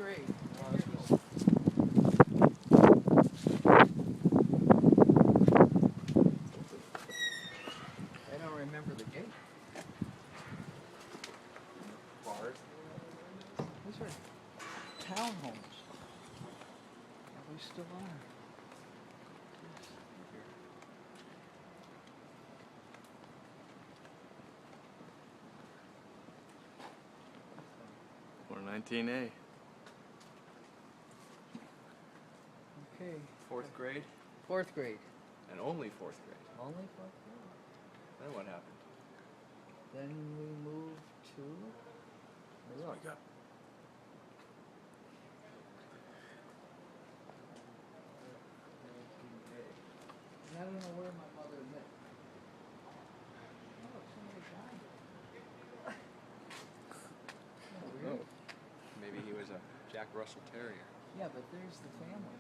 grade. I don't remember the gate. Bars. These are townhomes. They still are. Or 19A. Okay. Fourth grade, Fourth grade. and only fourth grade. Only fourth grade. Then what happened? Then we moved to New York. And I don't know where my mother met. Oh, somebody died. Oh, weird. Maybe he was a Jack Russell Terrier. Yeah, but there's the family.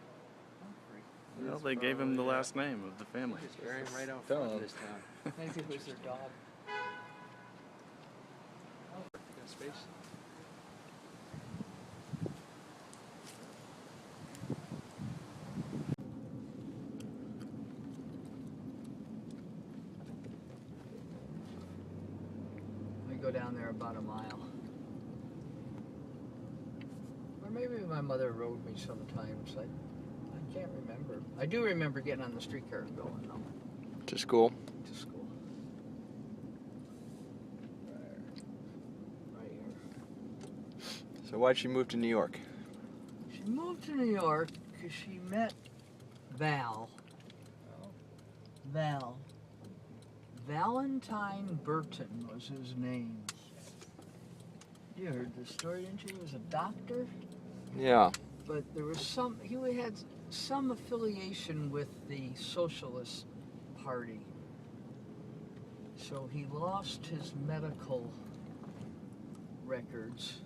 Humphrey. Well, they gave him the last name of the family. Just bury him right out Tell front him. this time. Maybe it was their dog. Got space? We go down there about a mile. Or maybe my mother rode me sometimes. I can't remember. I do remember getting on the streetcar and going though, To school. to school. Right here. So why'd she move to New York? She moved to New York because she met Val. Val. Valentine Burton was his name. You heard the story, didn't you? He was a doctor, Yeah. but there was he had some affiliation with the Socialist Party. So he lost his medical records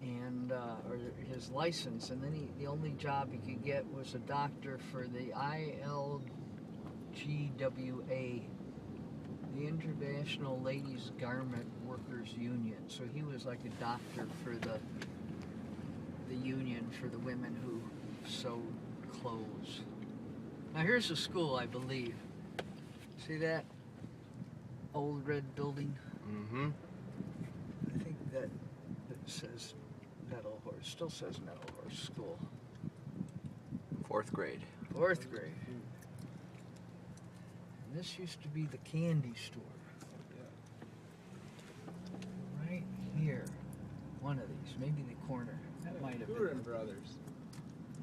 and or his license, and then the only job he could get was a doctor for the ILGWA, the International Ladies Garment Workers Union. So he was like a doctor for the union for the women who sewed clothes. Now here's the school, I believe. See that old red building? Mm-hmm. I think that it says Metal Horse, still says Metal Horse School. Fourth grade. Fourth grade. And this used to be the candy store. Right here. One of these, maybe the corner. That might have been. Brothers.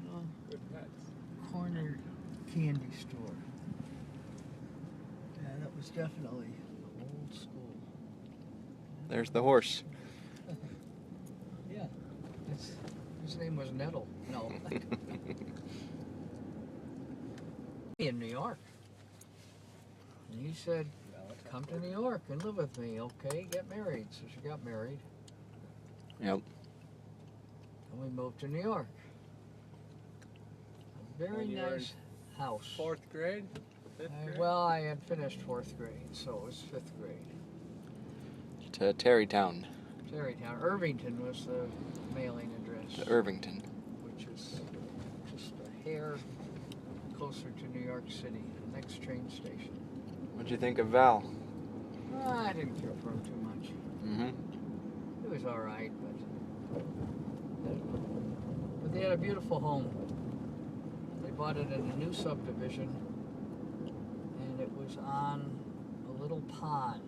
No, Good pets. corner candy store. Yeah, that was definitely old school. There's the horse. Yeah. His name was Nettle. No. In New York. And he said, come to New York and live with me, okay? Get married. So she got married. Yep. And we moved to New York. A very When you were nice house. Fourth grade? Fifth grade? Well, I had finished fourth grade, so it was fifth grade. To Terrytown. Terrytown. Irvington was the mailing address. To Irvington. Which is just a hair closer to New York City, the next train station. What'd you think of Val? I didn't care for him too much. Mm-hmm. It was all right, but they had a beautiful home. They bought it in a new subdivision, and it was on a little pond.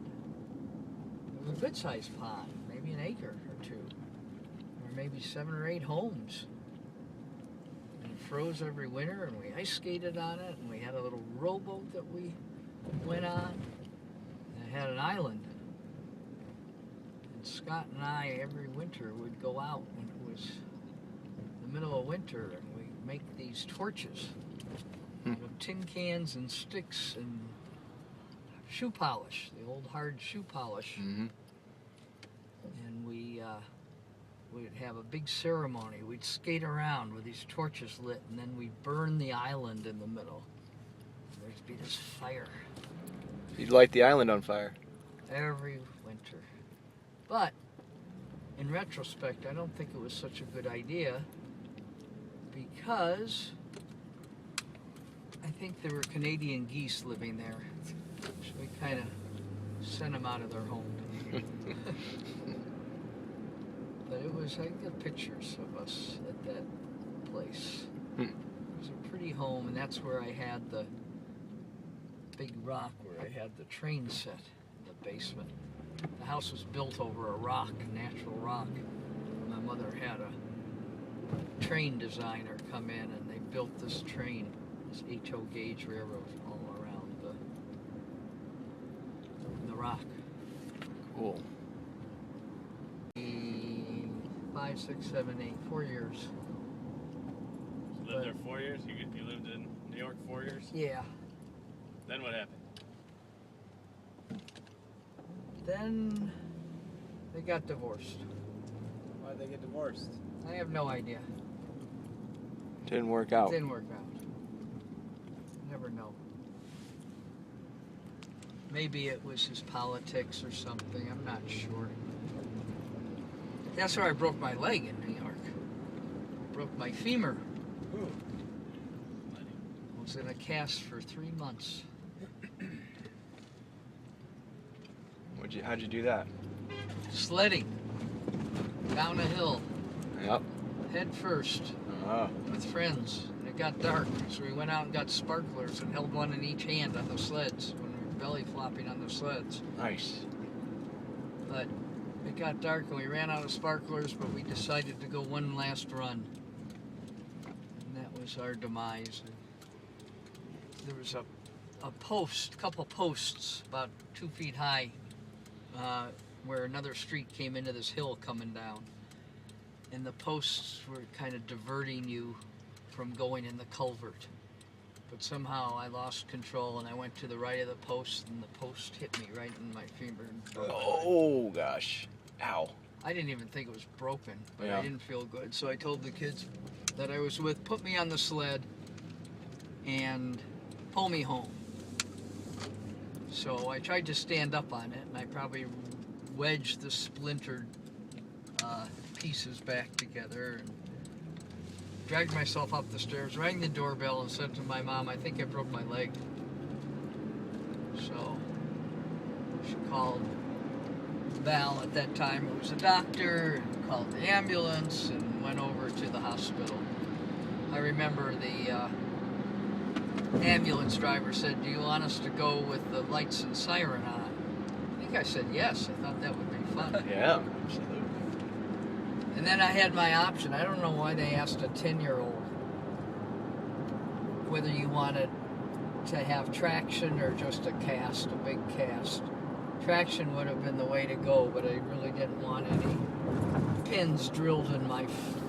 It was a good-sized pond, maybe an acre or two, or maybe 7 or 8 homes. And it froze every winter, and we ice skated on it, and we had a little rowboat that we went on. And it had an island. And Scott and I, every winter, would go out when it was the middle of winter, and we'd make these torches out of tin cans and sticks and shoe polish, the old hard shoe polish. Mm-hmm. And we'd have a big ceremony. We'd skate around with these torches lit, and then we'd burn the island in the middle. There'd be this fire You'd light the island on fire. every winter. But in retrospect, I don't think it was such a good idea because I think there were Canadian geese living there. So we kind of sent them out of their home. But it was, I got pictures of us at that place. It was a pretty home, and that's where I had the big rock where I had the train set in the basement. The house was built over a rock, natural rock. My mother had a train designer come in, and they built this train, this HO gauge railroad all around the rock. Cool. 5, 6, 7, 8, 4 years. You lived there 4 years? You lived in New York 4 years? Yeah. Then what happened? Then they got divorced. Why'd they get divorced? I have no idea. Didn't work out. Didn't work out. Never know. Maybe it was his politics or something. I'm not sure. That's where I broke my leg in New York. Broke my femur. Ooh. I was in a cast for 3 months. How'd you do that? Sledding. Down a hill. Yep. Head first. Oh. With friends. And it got dark, so we went out and got sparklers and held one in each hand on the sleds when we were belly flopping on the sleds. Nice. But it got dark and we ran out of sparklers, but we decided to go one last run. And that was our demise. There was a post, couple posts about 2 feet high, where another street came into this hill coming down. And the posts were kind of diverting you from going in the culvert. But somehow I lost control and I went to the right of the post, and the post hit me right in my femur. Oh gosh. Ow. I didn't even think it was broken, but Yeah. I didn't feel good. So I told the kids that I was with, put me on the sled and pull me home. So I tried to stand up on it, and I probably wedged the splintered pieces back together and dragged myself up the stairs, rang the doorbell, and said to my mom, I think I broke my leg. So she called Val at that time, who was a doctor, and called the ambulance and went over to the hospital. I remember the ambulance driver said, do you want us to go with the lights and siren on? I think I said yes. I thought that would be fun. Yeah. Absolutely. And then I had my option. I don't know why they asked a 10-year-old whether you wanted to have traction or just a cast, a big cast. Traction would have been the way to go, but I really didn't want any pins drilled in my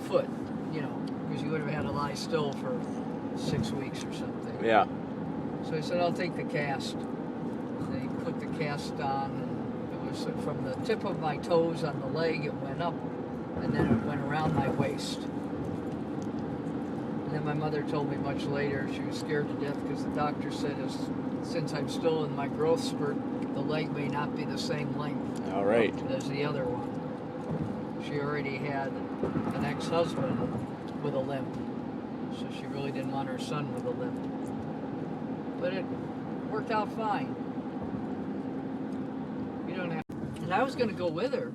foot, you know, because you would have had to lie still for 6 weeks or something. Yeah. So I said, I'll take the cast. And he put the cast on, and it was from the tip of my toes on the leg, it went up, and then it went around my waist. And then my mother told me much later she was scared to death because the doctor said, since I'm still in my growth spurt, the leg may not be the same length All right. as the other one. She already had an ex-husband with a limp, so she really didn't want her son with a limp. But it worked out fine. You don't have. And I was going to go with her,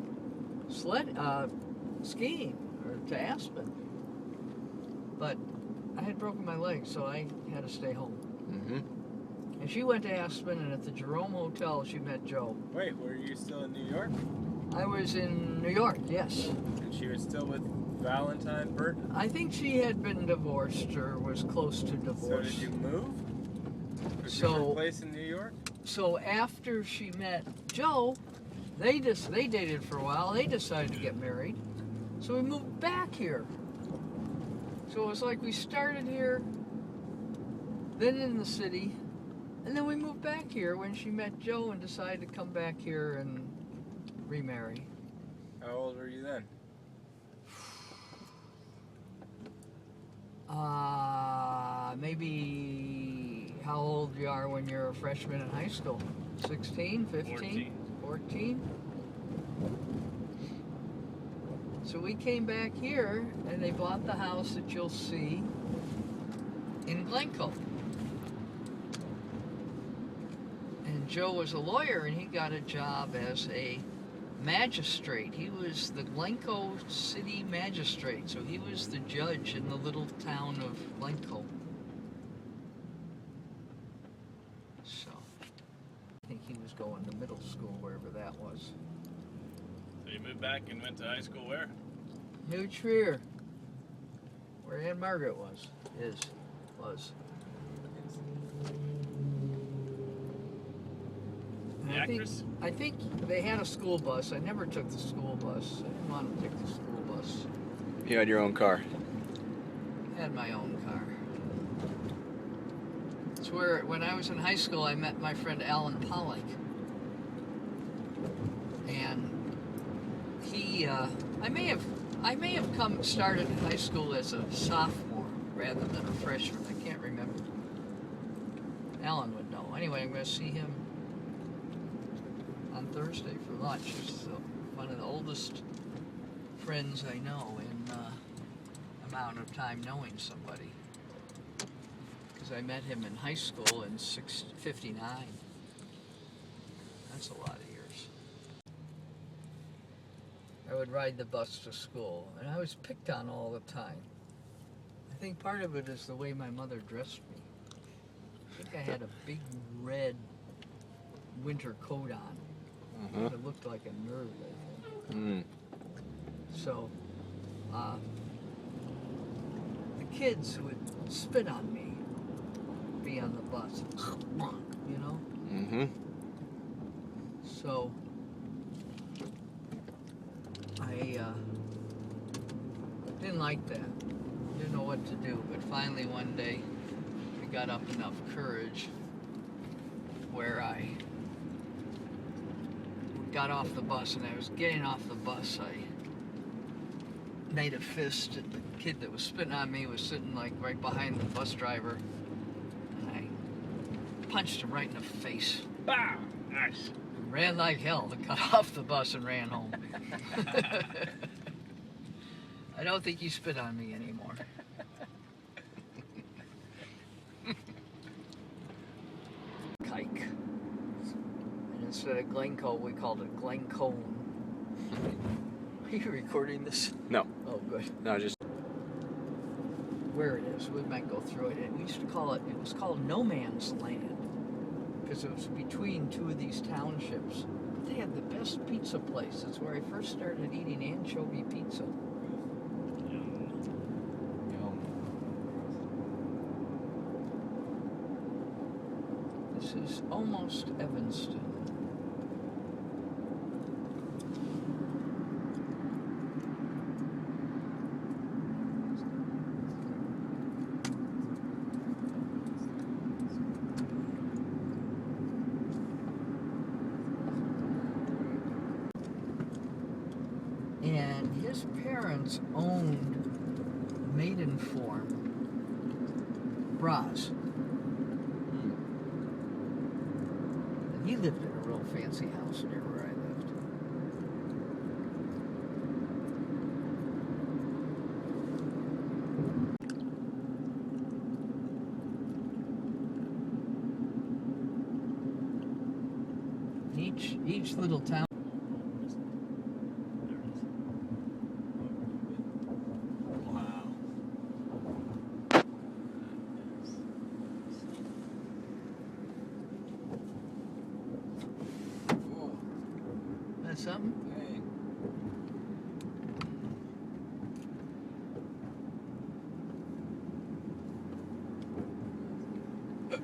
skiing or to Aspen, but I had broken my leg, so I had to stay home. Mm-hmm. And she went to Aspen, and at the Jerome Hotel, she met Joe. Wait, were you still in New York? I was in New York, yes. And she was still with Valentine Burton? I think she had been divorced or was close to So divorce. did you move? Was So- your place in New York? So after she met Joe, they dated for a while. They decided to get married. So we moved back here. So it was like we started here, then in the city, and then we moved back here when she met Joe and decided to come back here and remarry. How old were you then? Maybe how old you are when you're a freshman in high school? 16, 15? 14? So we came back here, and they bought the house that you'll see in Glencoe. And Joe was a lawyer, and he got a job as a magistrate. He was the Glencoe city magistrate, so he was the judge in the little town of Glencoe. So, I think he was going to middle school, wherever that was. So you moved back and went to high school where? New Trier, where Aunt Margaret was. The And actress? I think they had a school bus. I never took the school bus. I didn't want to take the school bus. You had your own car. I had my own car. It's where, when I was in high school, I met my friend Alan Pollock. And he, I may have started high school as a sophomore rather than a freshman. I can't remember. Alan would know. Anyway, I'm going to see him on Thursday for lunch. He's one of the oldest friends I know in amount of time knowing somebody. Because I met him in high school in 59. That's a lot of years. I would ride the bus to school, and I was picked on all the time. I think part of it is the way my mother dressed me. I think I had a big red winter coat on. It looked like a nerd, I think. So, the kids would spit on me, be on the bus, you know? So, I didn't like that. Didn't know what to do, but finally one day I got up enough courage where I got off the bus, and I was getting off the bus. I made a fist at the kid that was spitting on me, was sitting like right behind the bus driver, and I punched him right in the face. Bah! Nice. Ran like hell, got off the bus and ran home. I don't think you spit on me anymore. Kike. And instead of Glencoe, we called it Glencone. Are you recording this? No. Oh, good. No, just. Where it is, we might go through it. We used to call it, it was called No Man's Land, because it was between two of these townships. They had the best pizza place. That's where I first started eating anchovy pizza. This is almost Evanston. And his parents owned Maidenform bras. And he lived in a real fancy house near where I lived. Each little town. Something? Hey. There's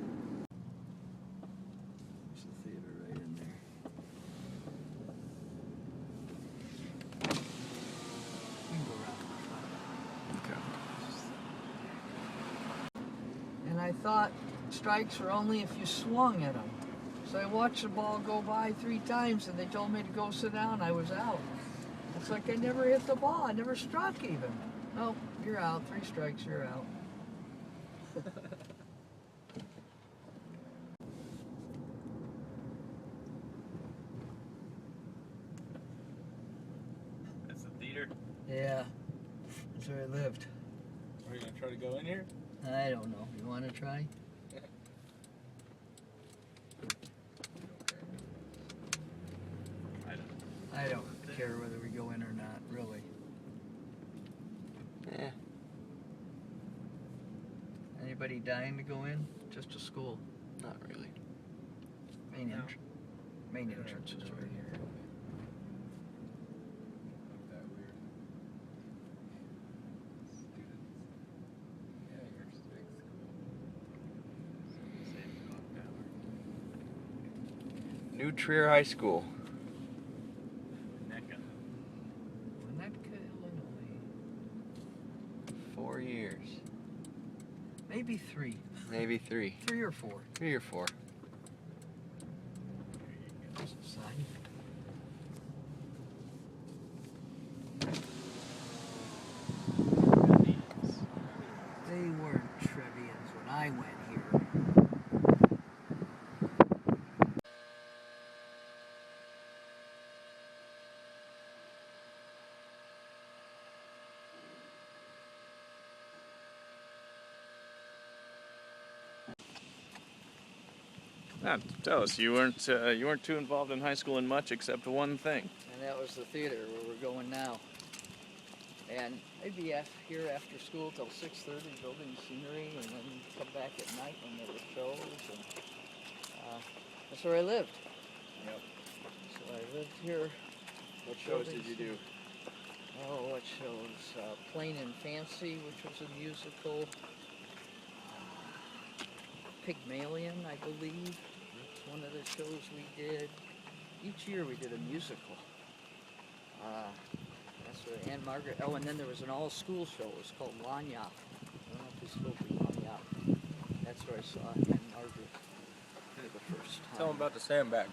the theater right in there. We can go around. Okay. And I thought strikes were only if you swung at them. So I watched the ball go by 3 times, and they told me to go sit down. I was out. It's like I never hit the ball. I never struck even. No, you're out. 3 strikes, you're out. That's the theater. Yeah. That's where I lived. Are you gonna try to go in here? I don't know. You want to try? I don't care whether we go in or not, really. Yeah. Anybody dying to go in? Just a school. Not really. Main, No. Main entrance is right here. Look that weird. Students. Yeah, you're just a big school. New Trier High School. Neca. Winnetka, Illinois. 4 years. Maybe 3. Maybe 3. 3 or 4. 3 or 4. There's a sign. They weren't Trevians when I went here. Now, tell us, you weren't too involved in high school in much except one thing. And that was the theater where we're going now. And I'd be here after school till 6:30 building scenery and then come back at night when there were shows. And that's where I lived. Yep. So I lived here. What shows did you do? Oh, what shows? Plain and Fancy, which was a musical. Pygmalion, I believe, one of the shows we did. Each year we did a musical. That's where Anne Margaret. Oh, and then there was an all-school show. It was called Lanyap. I don't know if you spoke of Lanyap. That's where I saw Anne Margaret for the first time. Tell them about the sandbag.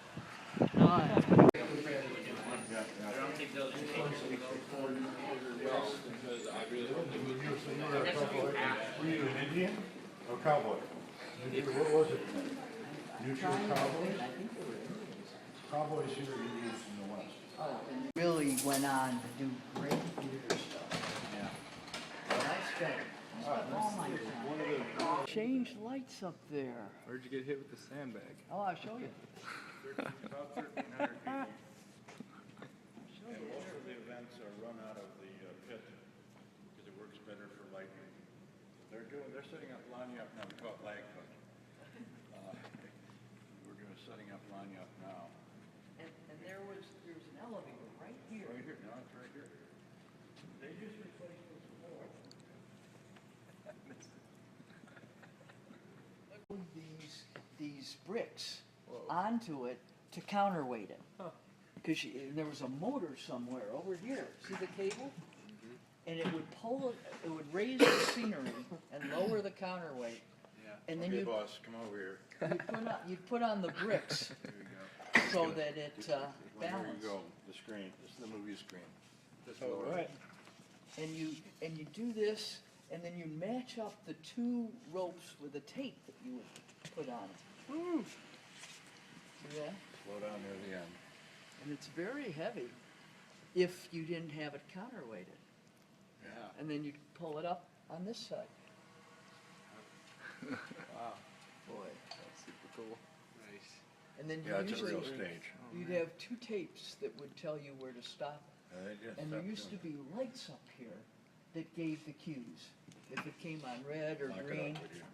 Were you an Indian or cowboy? What was it? Neutral cowboys? Cowboys here are Indians in the West. Oh, and really went on to do great theater stuff. Yeah. And I spent all my time. Change lights up there. Where'd you get hit with the sandbag? Oh, I'll show you. About 1,300 people. And most of the events are run out of the pit because it works better for lightning. They're setting up Lanyap now. We call it lag put. We're doing setting up Lanyap now. And there was an elevator right here. Right here, no, it's right here. They just replaced this floor. These bricks onto it to counterweight it. Because there was a motor somewhere over here. See the cable? And it would pull it, it would raise the scenery and lower the counterweight. Yeah. And then okay, you'd, boss, come over here. you'd put on the bricks Here we go. so that it Well, balanced. There you go, the screen. This is the movie screen. Just Oh, lower it. right. And you do this, and then you match up the 2 ropes with a tape that you would put on it. See that? Slow down near the end. And it's very heavy if you didn't have it counterweighted. Yeah. And then you'd pull it up on this side. Wow. Boy. That's super cool. Nice. And then Yeah, it's a usually real stage. you'd have 2 tapes that would tell you where to stop. They just And there stopped used to doing be lights up here that gave the cues. If it came on red or it. Lock it green. up with you.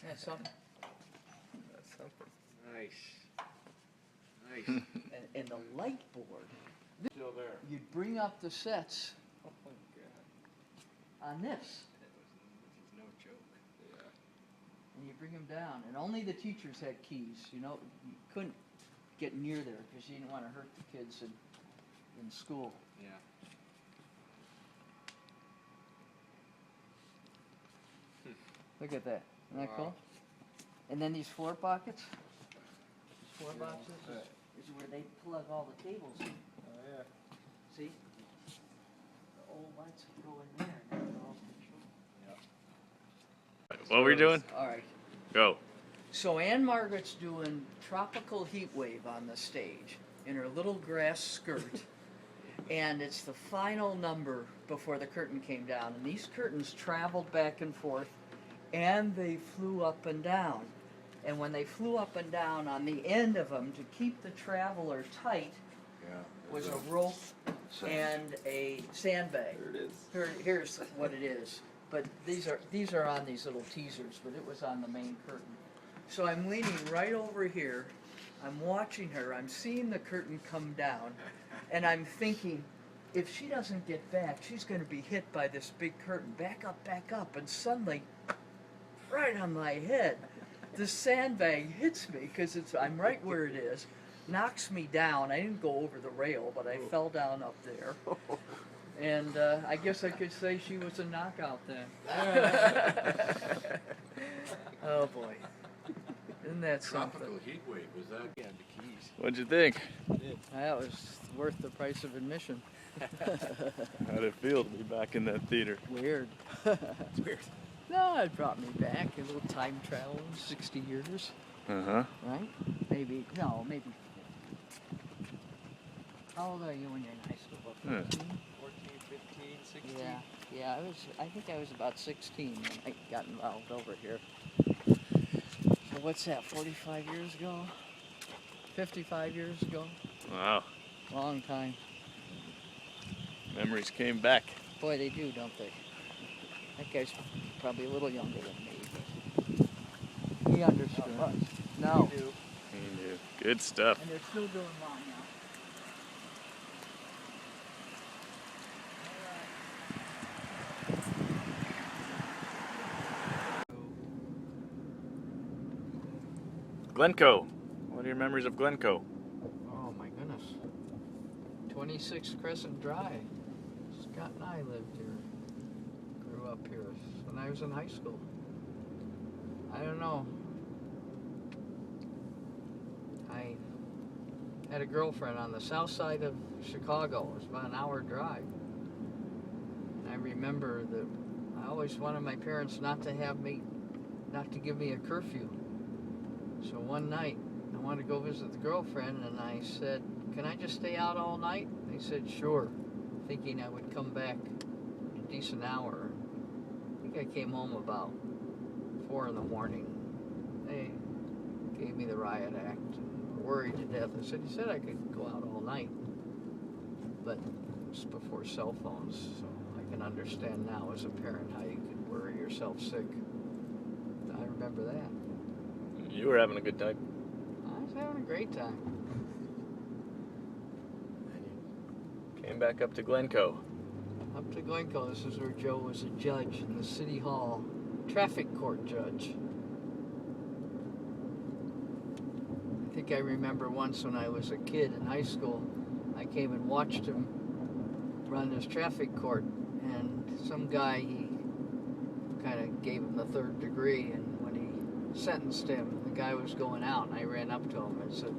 That's something. That's something. Nice. Nice. And the light board. Still there. You'd bring up the sets Oh my god. on this. This is no joke. And you bring them down, and only the teachers had keys. You know, you couldn't get near there because you didn't want to hurt the kids in school. Yeah. Look at that. Isn't that Wow. cool? And then these floor pockets. These floor boxes is where they plug all the cables in. Oh yeah. See? The old lights would go in there, and they're all controlled. What were we doing? All right. Go. So Anne Margaret's doing Tropical Heat Wave on the stage in her little grass skirt and it's the final number before the curtain came down. And these curtains traveled back and forth, and they flew up and down. And when they flew up and down, on the end of them, to keep the traveler tight, Yeah. was a rope and a sandbag. There it is. Here's what it is. But these are on these little teasers, but it was on the main curtain. So I'm leaning right over here. I'm watching her. I'm seeing the curtain come down, and I'm thinking, if she doesn't get back, she's going to be hit by this big curtain. Back up, and suddenly, right on my head, the sandbag hits me because I'm right where it is. Knocks me down. I didn't go over the rail, but I fell down up there. And I guess I could say she was a knockout then. Oh boy. Isn't that something? Tropical heat wave, was that? Yeah, the keys. What'd you think? That was worth the price of admission. How'd it feel to be back in that theater? Weird. It's weird. No, it brought me back. A little time travel, 60 years, Uh-huh. right? Maybe. How old are you when you're in high school? Yeah. 14? 14, 15, 16. Yeah, I think I was about 16 when I got involved over here. So what's that, 45 years ago? 55 years ago? Wow. Long time. Memories came back. Boy, they do, don't they? That guy's probably a little younger than me. But he understood. Not much. No. You do. You knew. Good stuff. And they're still doing long now. Glencoe. What are your memories of Glencoe? Oh my goodness. 26 Crescent Drive. Scott and I lived here. Grew up here when I was in high school. I don't know. I had a girlfriend on the south side of Chicago. It was about an hour drive. And I remember that I always wanted my parents not to give me a curfew. So one night, I wanted to go visit the girlfriend, and I said, "Can I just stay out all night?" They said, "Sure," thinking I would come back in a decent hour. I think I came home about 4 in the morning. They gave me the riot act, and worried to death. I said, "You said I could go out all night," but it was before cell phones, so I can understand now as a parent how you could worry yourself sick. I remember that. You were having a good time. I was having a great time. Came back up to Glencoe. Up to Glencoe. This is where Joe was a judge in the city hall, traffic court judge. I think I remember once when I was a kid in high school, I came and watched him run his traffic court, and some guy, he kind of gave him the 3rd degree, and when he sentenced him, the guy was going out, and I ran up to him and said,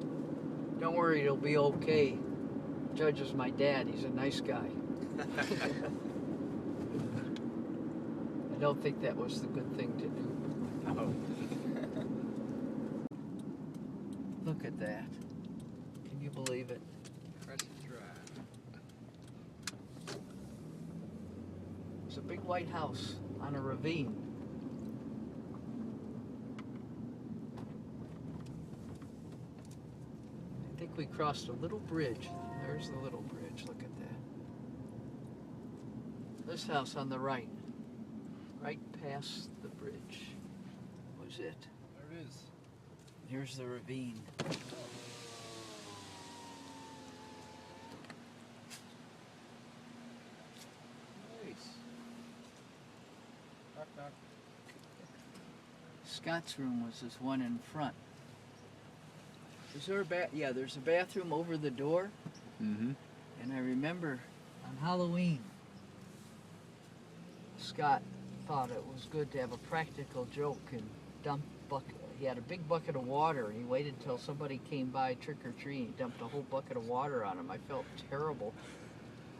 "Don't worry, it'll be okay. Judge is my dad. He's a nice guy." I don't think that was the good thing to do. Oh. Look at that. Can you believe it? Crescent Drive. It's a big white house on a ravine. I think we crossed a little bridge. There's the little bridge. Look at that. This house on the right past the bridge was it. There it is. Here's the ravine. Nice. Knock, knock. Scott's room was this one in front. Is there a yeah, there's a bathroom over the door. Mm-hmm. And I remember on Halloween, Scott thought it was good to have a practical joke and dump bucket. He had a big bucket of water, and he waited until somebody came by trick-or-treating. He dumped a whole bucket of water on him. I felt terrible.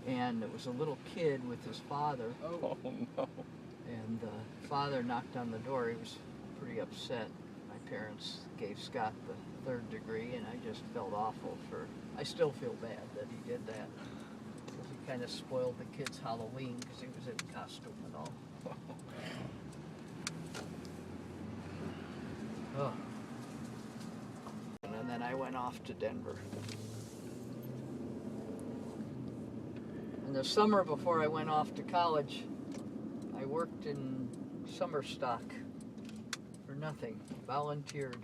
And it was a little kid with his father. Oh, no. And the father knocked on the door. He was pretty upset. My parents gave Scott the 3rd degree, and I just felt awful I still feel bad that he did that. 'Cause kind of spoiled the kid's Halloween because he was in costume and all. Oh. And then I went off to Denver. In the summer before I went off to college, I worked in summer stock for nothing, volunteered.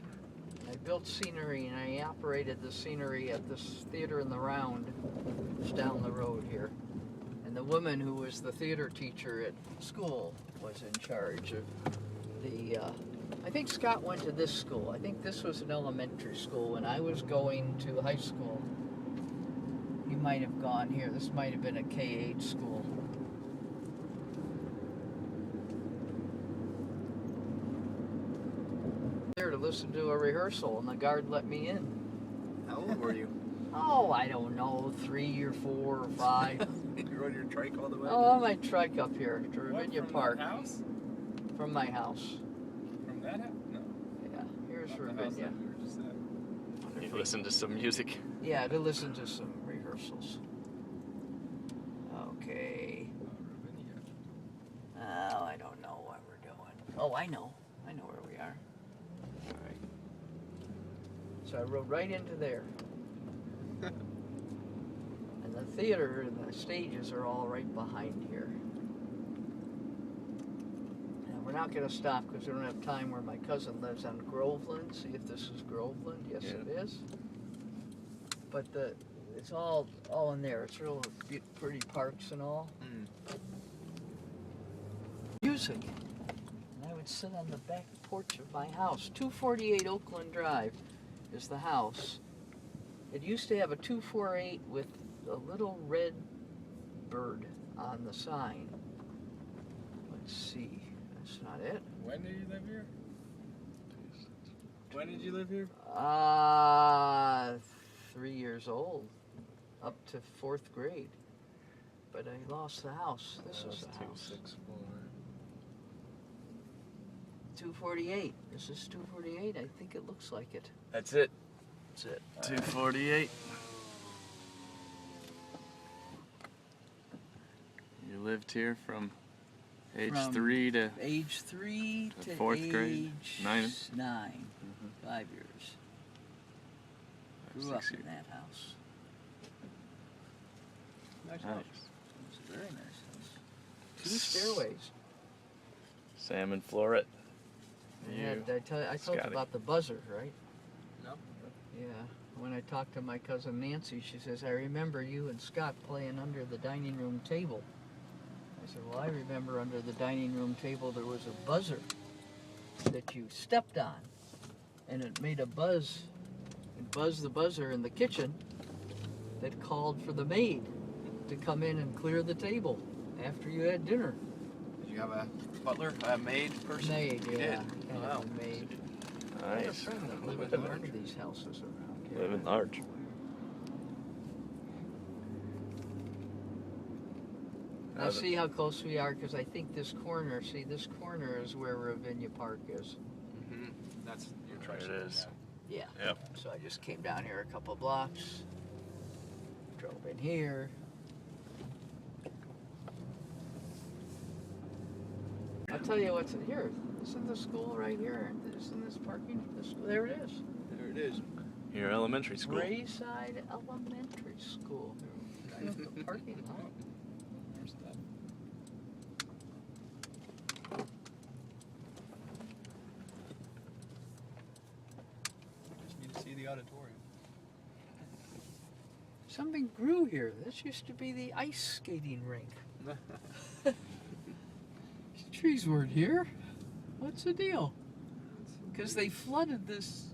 I built scenery and I operated the scenery at this theater in the Round. It's down the road here. And the woman who was the theater teacher at school was in charge of the, I think Scott went to this school. I think this was an elementary school when I was going to high school. He might have gone here. This might have been a K-8 school. There to listen to a rehearsal and the guard let me in. How old were you? Oh, I don't know, 3 or 4 or 5. You rode your trike all the way? Oh, on my trike up here to Ravinia Park. From that house? From my house. From that house? No. Yeah, here's Not the house Ravinia. that we were just at. You listen to some music. Yeah, to listen to some rehearsals. Okay. Oh, I don't know what we're doing. Oh, I know. I know where we are. All right. So I rode right into there. And the theater and the stages are all right behind here. And we're not going to stop because we don't have time where my cousin lives on Groveland. See if this is Groveland. Yes, Yeah. it is. But it's all in there. It's real pretty parks and all. Music. And I would sit on the back porch of my house. 248 Oakland Drive is the house. It used to have a 248 with a little red bird on the sign. Let's see. That's not it. When did you live here? When did you live here? 3 years old. Up to 4th grade. But I lost the house. This is the house. 264. 248. This is 248. I think it looks like it. That's it. That's it. 248. You lived here from age From 3 to age 3 to to 4th grade? age 9? 9. 5 years. Grew up 6 in years. that house. Nice Nice. house. It's a very nice house. 2 stairways. Sam and Floret. Yeah, You. I told you Scotty. about the buzzer, right? No. Yeah. When I talked to my cousin Nancy, she says, I remember you and Scott playing under the dining room table. I said, well, I remember under the dining room table there was a buzzer that you stepped on, and it made a buzz. It buzzed the buzzer in the kitchen that called for the maid to come in and clear the table after you had dinner. Did you have a butler, a maid person? Maid, You yeah. did? Kind Wow. of a maid. I have a Nice. friend that lived in one of these houses around here. Living large. Now see how close we are, because I think this corner, this corner is where Ravinia Park is. Mm-hmm. That's your There tricycle. it is. Yeah. Yep. So I just came down here a couple blocks, drove in here. I'll tell you what's in here. Isn't the school right here? Isn't this parking? There it is. There it is. Your elementary school. Rayside Elementary School. Right off the parking lot. Where's that? Just need to see the auditorium. Something grew here. This used to be the ice skating rink. Trees weren't here. What's the deal? Because they flooded this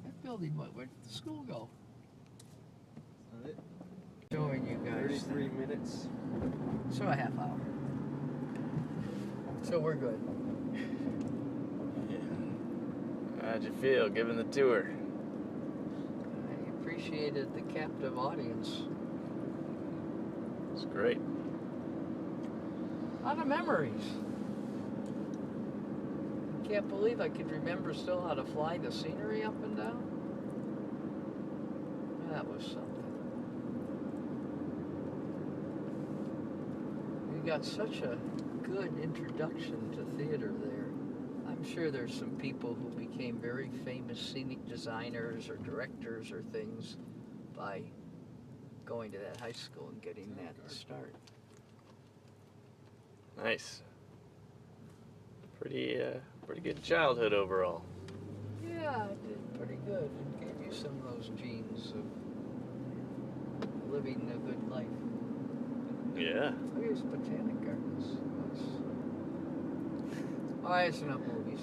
that building. Where'd the school go? Showing you guys. 33 minutes. So a half hour. So we're good. How'd you feel giving the tour? I appreciated the captive audience. It's great. A lot of memories. Can't believe I could remember still how to fly the scenery up and down. That was something. got such a good introduction to theater there. I'm sure there's some people who became very famous scenic designers or directors or things by going to that high school and getting that start. Nice. Pretty good childhood overall. Yeah, I did pretty good. It gave you some of those genes of living a good life. Yeah. Oh, here's Botanic Gardens. Nice. All right, it's enough movies.